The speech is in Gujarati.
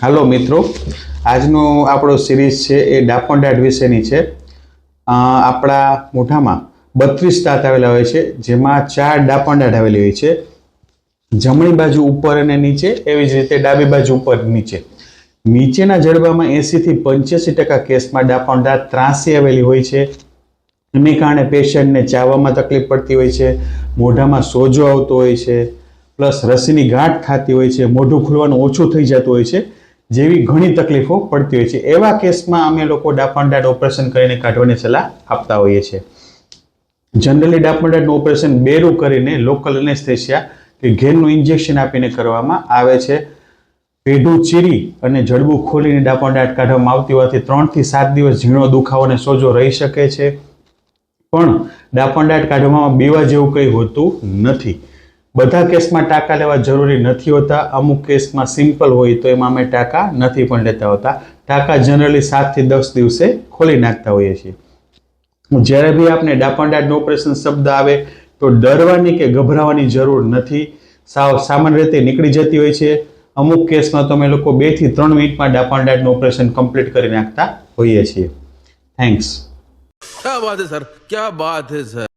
હાલો મિત્રો, આજનો આપણો સિરીઝ છે એ ડાપણદાટ વિશેની છે. આપણા મોઢામાં 32 દાંત આવેલા હોય છે, જેમાં 4 ડાપણદાટ આવેલી હોય છે. જમણી બાજુ ઉપર અને નીચે, એવી જ રીતે ડાબી બાજુ ઉપર નીચે. નીચેના જડબામાં 80 થી 85% કેસમાં ડાપણદાટ ત્રાંસી આવેલી હોય છે. એને કારણે પેશન્ટને ચાવવામાં તકલીફ પડતી હોય છે, મોઢામાં સોજો આવતો હોય છે, પ્લસ રસીની ગાંઠ થતી હોય છે, મોઢું ખુલવાનું ઓછું થઈ જતું હોય છે, જેવી ઘણી તકલીફો પડતી હોય છે. એવા કેસમાં અમે લોકો ડાપણદાટ ઓપરેશન કરીને કાઢવાની સલાહ આપતા હોઈએ છીએ. જનરલી ડાપણદાટનું ઓપરેશન બેરું કરીને લોકલ એનેસ્થેસિયા કે ઘેરનું ઇન્જેક્શન આપીને કરવામાં આવે છે. પેઢું ચીરી અને જડબું ખોલીને ડાપણદાટ કાઢવામાં આવતી હોવાથી 3 થી 7 દિવસ ઝીણો દુખાવો અને સોજો રહી શકે છે. પણ ડાપણદાટ કાઢવામાં બીવા જેવું કંઈ હોતું નથી. બધા કેસમાં ટાંકા લેવા જરૂરી નથી હોતા. અમુક કેસમાં સિમ્પલ હોય તો એમાં અમે ટાંકા નથી પણ લેતા હોતા. ટાંકા જનરલી 7 થી 10 દિવસે ખોલી નાખતા હોઈએ છીએ. જ્યારે બી આપણે ડાપણદાટનું ઓપરેશન શબ્દ આવે તો ડરવાની કે ગભરાવાની જરૂર નથી. સામાન્ય રીતે નીકળી જતી હોય છે. અમુક કેસમાં તો અમે લોકો 2 થી 3 મિનિટમાં ડાપણદાટનું ઓપરેશન કમ્પ્લીટ કરી નાખતા હોઈએ છીએ. થેન્ક્સ. क्या बात है सर, क्या बात है सर.